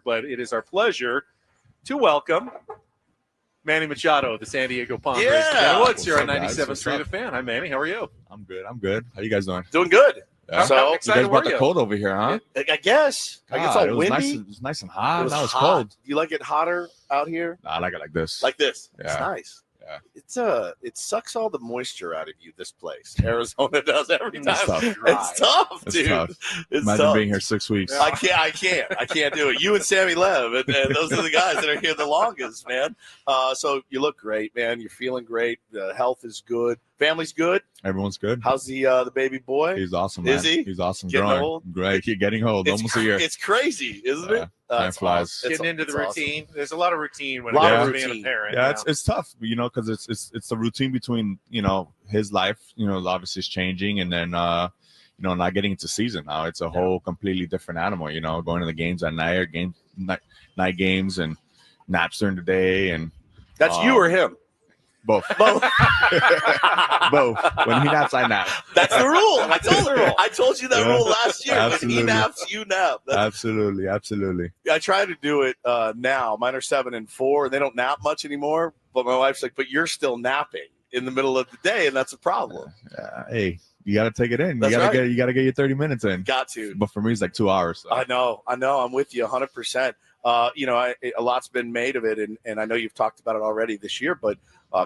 but it is our pleasure to welcome Manny Machado of the San Diego Padres. Yeah. What's here on What's up, 97th guys? Street The Fan? Hi, Manny. How are you? I'm good. How you guys doing? Doing good. Yeah. So How You excited guys brought were the you? cold over here, huh? I guess. It's God, all it was windy. nice. It was nice and hot. It was Now it's hot. cold. Do you like it hotter out here? Nah, I like it like this. Like this? It's Yeah. nice. Yeah. It sucks all the moisture out of you. This place, Arizona, does every time. It's tough. It's tough, It's dude. tough. It's Imagine tough. being here 6 weeks. Yeah. I can't do it. You and Sammy Lev, and those are the guys that are here the longest, man. So you look great, man. You're feeling great. The health is good. Family's good. Everyone's good. How's the baby boy? He's awesome, man. Is he? He's awesome. Getting Growing. old? Great. Keep getting old. Almost a year. It's crazy, isn't it? Time It's flies. awesome. Getting into the It's routine. There's a lot of routine when it Lot comes of to being routine. a parent. Yeah, now. it's tough, because it's the routine between his life, obviously is changing, and then not getting into season now. It's a whole completely different animal. Going to the games at night, or night games, and naps during the day, and That's you or him? both. Both. Both. When he naps, I nap. That's the rule. I told you that Yeah. rule last year. When Absolutely. he naps, you nap. Absolutely. I try to do it now. Mine are 7 and 4, and they don't nap much anymore. But my wife's like, "But you're still napping in the middle of the day, and that's a problem." Hey, you got to take it in. That's right. You got to get your 30 minutes in. Got to. But for me, it's like 2 hours. So. I know. I'm with you 100%. A lot's been made of it, and I know you've talked about it already this year, but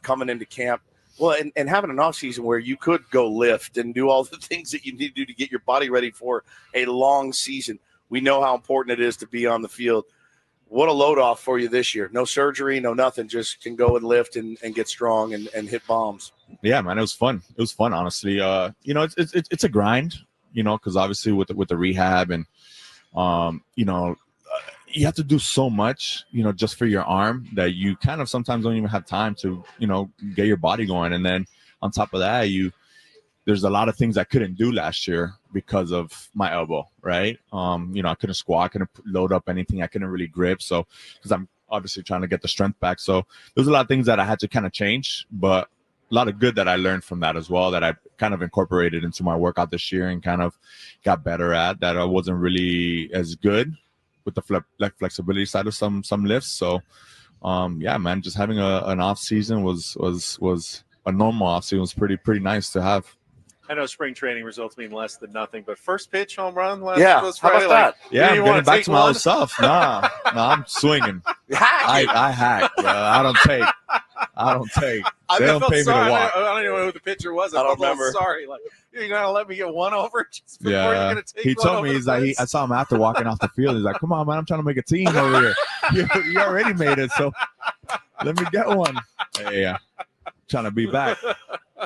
coming into camp, well, and having an off season where you could go lift and do all the things that you need to do to get your body ready for a long season. We know how important it is to be on the field. What a load off for you this year. No surgery, no nothing. Just can go and lift and get strong and hit bombs. Yeah, man, it was fun. It was fun, honestly. It's a grind, because obviously with the rehab and you have to do so much, just for your arm that you kind of sometimes don't even have time to, get your body going. And then on top of that, there's a lot of things I couldn't do last year because of my elbow, right? I couldn't squat, I couldn't load up anything, I couldn't really grip. So, because I'm obviously trying to get the strength back. So there's a lot of things that I had to kind of change, but a lot of good that I learned from that as well, that I kind of incorporated into my workout this year and kind of got better at, that I wasn't really as good with the flexibility side of some lifts. So, yeah, man, just having an off season was a normal off season was pretty nice to have. I know spring training results mean less than nothing, but first pitch home run last How Friday, about that? Yeah, I'm you getting wanna back take to my one? old self. Nah, I'm swinging. I hack, bro. I don't take. They don't pay me to walk. I don't even know who the pitcher was. I don't felt a little remember. Sorry, like you're gonna let me get one over just before you're Yeah, gonna take he one told over me, the he's like, fence? I saw him after walking off the field. He's like, "Come on, man, I'm trying to make a team over here. You already made it, so let me get one." Yeah, trying to be back.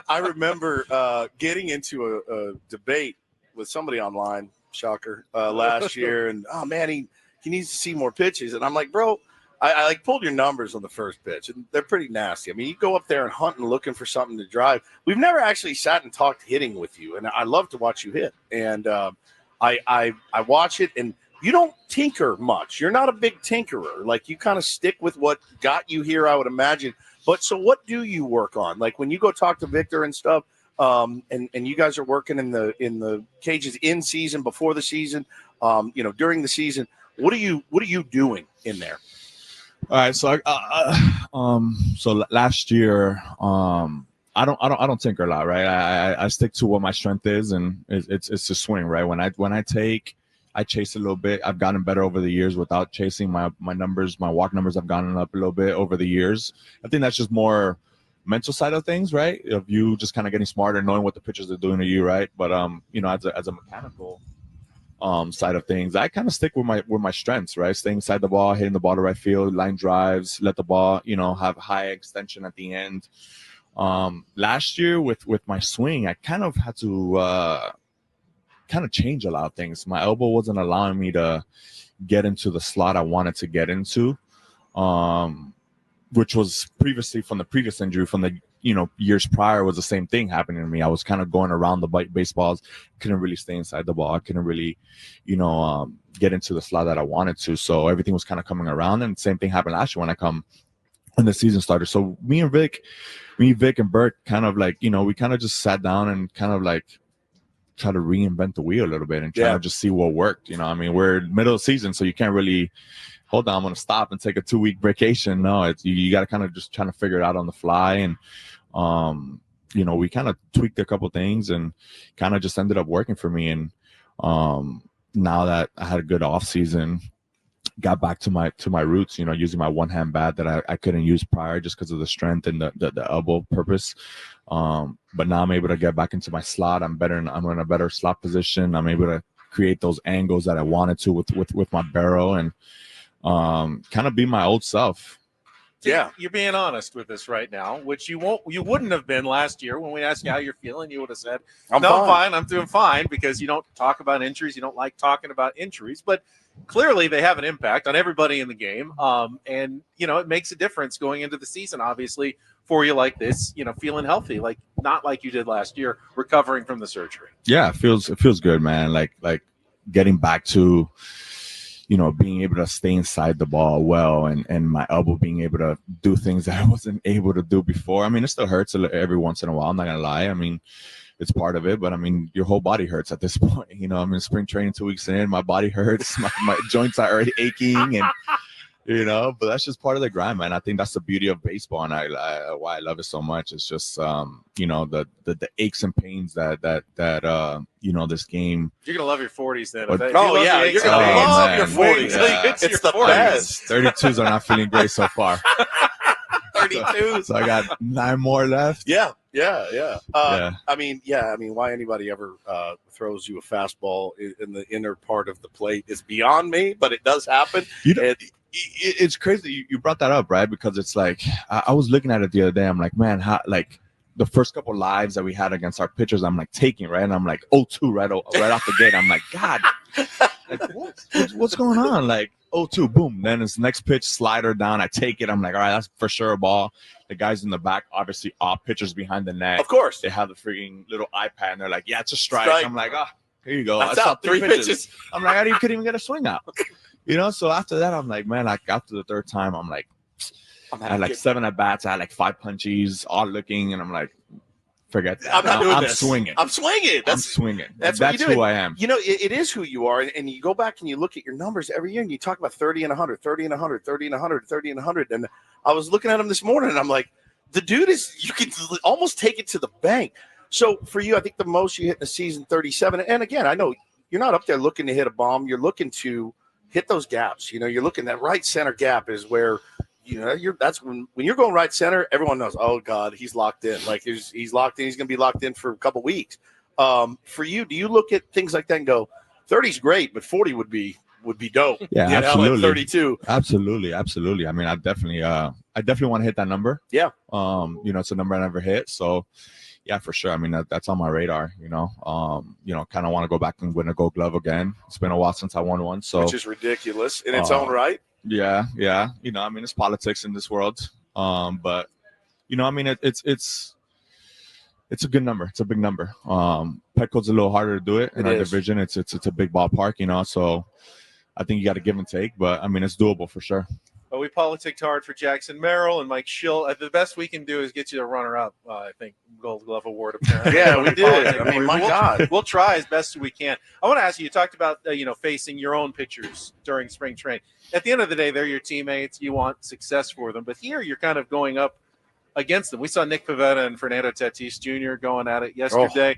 I remember getting into a debate with somebody online, shocker, last year, and man, he needs to see more pitches, and I'm like, bro, I like pulled your numbers on the first pitch, and they're pretty nasty. I mean, you go up there and hunt and looking for something to drive. We've never actually sat and talked hitting with you, and I love to watch you hit, and I watch it, and you don't tinker much. You're not a big tinkerer. Like, you kind of stick with what got you here, I would imagine. But so what do you work on? Like, when you go talk to Victor and stuff, and you guys are working in the cages in season, before the season, during the season, what are you doing in there? All right, so so last year, I don't tinker a lot, right? I stick to what my strength is, and it's to swing, right? When I chase a little bit. I've gotten better over the years without chasing. My numbers, my walk numbers have gone up a little bit over the years. I think that's just more mental side of things, right? Of you just kind of getting smarter, knowing what the pitchers are doing to you, right? But as a mechanical side of things, I kind of stick with my strengths, right? Staying inside the ball, hitting the ball to right field, line drives, let the ball, have high extension at the end. Last year with my swing, I kind of had to kind of change a lot of things. My elbow wasn't allowing me to get into the slot I wanted to get into, which was previously from the previous injury from the years prior was the same thing happening to me. I was kind of going around the baseballs, couldn't really stay inside the ball. I couldn't really, get into the slot that I wanted to. So everything was kind of coming around, and the same thing happened last year when the season started. So me, Vic and Bert kind of like, we kind of just sat down and kind of like try to reinvent the wheel a little bit and try to just see what worked. We're middle of the season, so you can't really hold on, I'm gonna stop and take a 2-week vacation. No, it's you got to kind of just trying to figure it out on the fly. And we kind of tweaked a couple things and kind of just ended up working for me. And now that I had a good off season, got back to my roots, using my one hand bat that I couldn't use prior just because of the strength and the elbow purpose. But now I'm able to get back into my slot. I'm in a better slot position. I'm able to create those angles that I wanted to with my barrel and kind of be my old self. Yeah, you're being honest with us right now, which you wouldn't have been last year when we asked you how you're feeling. You would have said, I'm fine. I'm doing fine, because you don't talk about injuries. You don't like talking about injuries, but clearly they have an impact on everybody in the game. And it makes a difference going into the season, obviously, for you like this, feeling healthy, like not like you did last year, recovering from the surgery. Yeah, it feels good, man. Like getting back to, being able to stay inside the ball well, and my elbow being able to do things that I wasn't able to do before. I mean, it still hurts every once in a while. I'm not gonna lie. I mean, it's part of it, but I mean, your whole body hurts at this point. I'm in spring training 2 weeks in, my body hurts, my joints are already aching, and but that's just part of the grind, man. I think that's the beauty of baseball, and why I love it so much. It's just the aches and pains that this game. You're gonna love your 40s then. You're gonna love your 40s. Yeah. It's the best. 32s are not feeling great so far. 32. So I got 9 more left. Yeah. I mean, why anybody ever throws you a fastball in the inner part of the plate is beyond me, but it does happen. It's crazy you brought that up, right? Because it's like I was looking at it the other day. I'm like, man, how the first couple lives that we had against our pitchers, I'm like taking, right? And I'm like 0-2 right off the gate. I'm like, God, what's going on? Like 0-2, boom. Then it's next pitch, slider down. I take it. I'm like, all right, that's for sure a ball. The guys in the back, obviously, all pitchers behind the net. Of course. They have the freaking little iPad, and they're like, yeah, it's a strike. I'm like, here you go. I saw 3 pitches. I'm like, you couldn't even get a swing out. So after that, I'm like, man, after the third time, I'm like, I had like 7 at bats. I had like 5 punchies, all looking, and I'm like, forget that. I'm not doing this. Swinging. I'm swinging. I'm swinging. That's who I am. It is who you are. And you go back and you look at your numbers every year, and you talk about 30 and 100, 30 and 100, 30 and 100, 30 and 100. And I was looking at him this morning, and I'm like, the dude you can almost take it to the bank. So for you, I think the most you hit in a season, 37. And again, I know you're not up there looking to hit a bomb. You're looking to hit those gaps. You're looking, that right center gap is where that's when you're going right center, everyone knows, oh God, he's locked in. Like he's locked in. He's going to be locked in for a couple weeks. For you, do you look at things like that and go, 30's great, but 40 would be dope? Yeah, absolutely. Like 32. Absolutely. I mean, I definitely want to hit that number. Yeah. It's a number I never hit. So yeah, for sure. I mean, that's on my radar, kind of want to go back and win a Gold Glove again. It's been a while since I won one. So, which is ridiculous in its own right. Yeah. I mean, it's politics in this world. But I mean, it's a good number. It's a big number. Petco's a little harder to do it in our division. It's a big ballpark, so I think you got to give and take, but I mean, it's doable for sure. Well, we politicked hard for Jackson Merrill and Mike Schill. The best we can do is get you the runner-up, I think, Gold Glove Award, apparently. Yeah, we did. I mean, God. We'll try as best as we can. I want to ask you talked about, facing your own pitchers during spring training. At the end of the day, they're your teammates. You want success for them. But here you're kind of going up against them. We saw Nick Pivetta and Fernando Tatis Jr. going at it yesterday.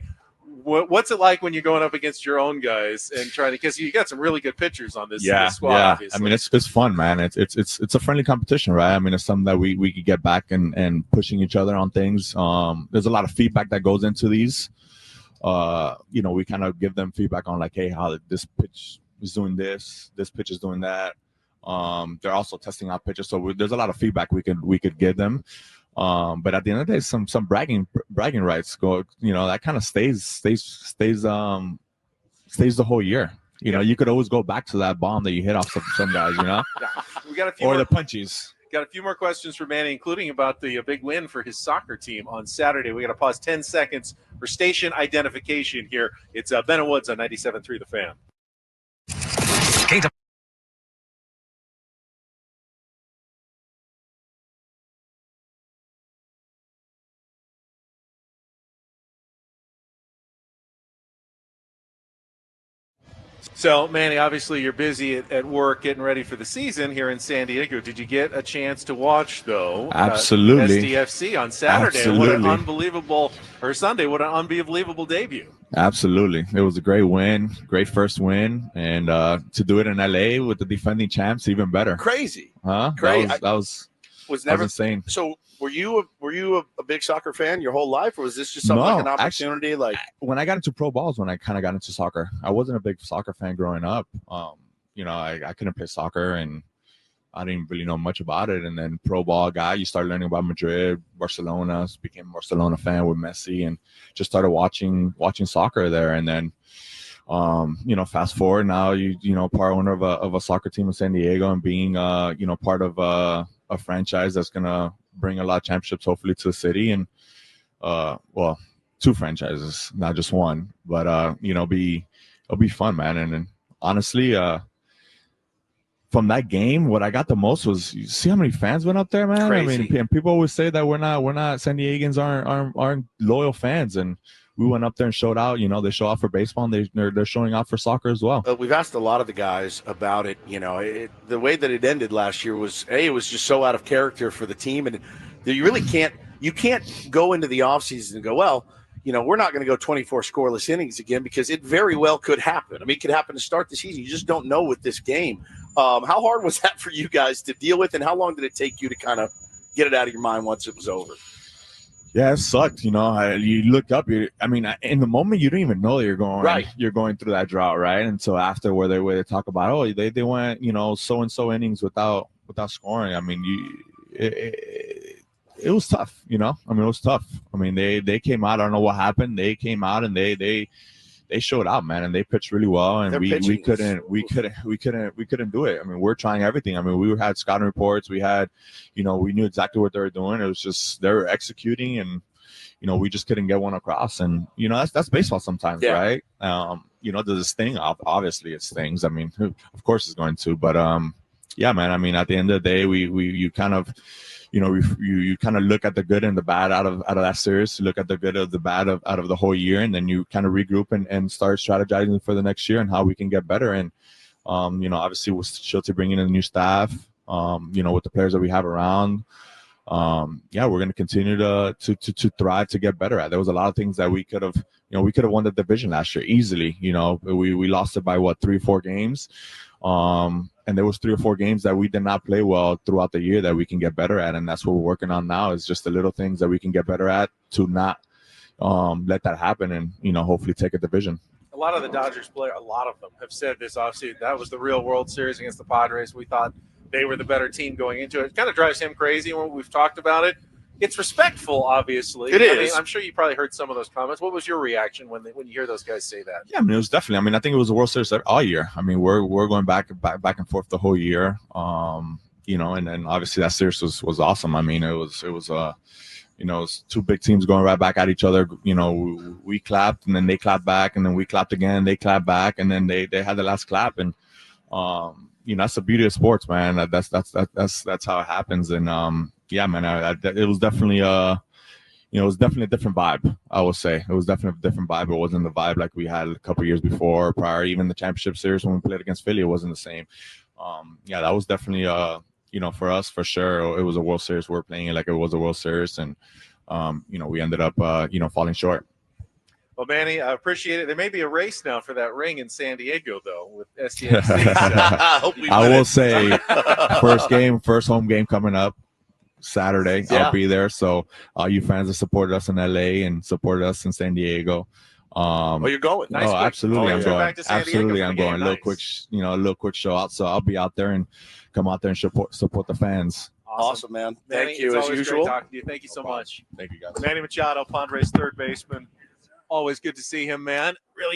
What's it like when you're going up against your own guys and trying to, because you got some really good pitchers on this squad, obviously. I mean, it's fun, man. It's a friendly competition, right? I mean, it's something that we could get back and pushing each other on things. There's a lot of feedback that goes into these. We kind of give them feedback on like, hey, how this pitch is doing this pitch is doing that. They're also testing out pitches, so there's a lot of feedback we could give them. But at the end of the day, some bragging rights go. That kind of stays the whole year. You could always go back to that bomb that you hit off some guys. Yeah. We got a few the punchies. Got a few more questions for Manny, including about the big win for his soccer team on Saturday. We got to pause 10 seconds for station identification here. It's Ben and Woods on 97.3 The Fan. So, Manny, obviously you're busy at work getting ready for the season here in San Diego. Did you get a chance to watch, though, Absolutely. SDFC on Saturday? Absolutely. What an unbelievable – or Sunday, what an unbelievable debut. Absolutely. It was a great win, great first win. And to do it in L.A. with the defending champs, even better. Crazy. Huh? Crazy. That was insane. So were you a big soccer fan your whole life, or was this just something like an opportunity? Actually, when I got into pro balls, when I kind of got into soccer, I wasn't a big soccer fan growing up. I couldn't play soccer, and I didn't really know much about it. And then pro ball guy, you start learning about Madrid, Barcelona, became a Barcelona fan with Messi, and just started watching soccer there. And then fast forward now, part owner of a soccer team in San Diego, and being part of a franchise that's gonna bring a lot of championships hopefully to the city, and two franchises, not just one, but it'll be fun, man. And honestly, from that game, what I got the most was, you see how many fans went up there, man. Crazy. I mean, people always say that we're not San Diegans aren't loyal fans, and we went up there and showed out. They show out for baseball, and they're showing out for soccer as well. We've asked a lot of the guys about it. The way that it ended last year was it was just so out of character for the team, and you really can't go into the offseason and go, well, we're not going to go 24 scoreless innings again, because it very well could happen. I mean, it could happen to start the season. You just don't know with this game. How hard was that for you guys to deal with, and how long did it take you to kind of get it out of your mind once it was over? Yeah, it sucked. You look up. In the moment, you don't even know that you're going right. You're going through that drought, right? Until after, where they talk about, they went so and so innings without scoring. I mean, it was tough. It was tough. I mean, they came out. I don't know what happened. They came out and they showed out, man, and they pitched really well. And we couldn't do it. I mean, we're trying everything. I mean, we had scouting reports. We had, we knew exactly what they were doing. It was just they were executing, and we just couldn't get one across. And that's baseball sometimes, yeah. Right? Does this thing? Obviously, it's things. I mean, of course it's going to. But yeah, man. I mean, at the end of the day, you kind of. You kind of look at the good and the bad out of that series. You look at the good of the bad out of the whole year, and then you kind of regroup and start strategizing for the next year and how we can get better. And obviously with Schulte bringing in the new staff, with the players that we have around, we're going to continue to thrive, to get better at. There was a lot of things that we could have won the division last year easily. We lost it by 3-4 games. And there was 3 or 4 games that we did not play well throughout the year that we can get better at, and that's what we're working on now. Is just the little things that we can get better at to not let that happen, and hopefully take a division. A lot of the Dodgers players, a lot of them have said this offseason, that was the real World Series against the Padres. We thought they were the better team going into it. It kind of drives him crazy when we've talked about it. It's respectful, obviously. It is. I'm sure you probably heard some of those comments. What was your reaction when you hear those guys say that? Yeah, I mean, it was definitely. I mean, I think it was a World Series all year. I mean, we're going back and forth the whole year. And then obviously that series was awesome. I mean, it was it was 2 big teams going right back at each other. We clapped, and then they clapped back, and then we clapped again. They clapped back, and then they had the last clap. And that's the beauty of sports, man. That's how it happens. And yeah, man, it was definitely a different vibe. I would say it was definitely a different vibe. It wasn't the vibe like we had a couple years before, prior. Even the championship series when we played against Philly, it wasn't the same. That was definitely for us, for sure. It was a World Series. We're playing it like it was a World Series, and we ended up falling short. Well, Manny, I appreciate it. There may be a race now for that ring in San Diego, though, with SDFC. I will say, first home game coming up Saturday. Yeah. I'll be there. So all you fans that supported us in LA and supported us in San Diego. You're going. Nice. Absolutely, I'm going. Absolutely, I'm going. A little quick show out. So I'll be out there and come out there and support the fans. Awesome, man. Manny, thank you as usual. Great talking to you. Thank you so much. Thank you, guys. Manny Machado, Padres third baseman. Always good to see him, man. Really good.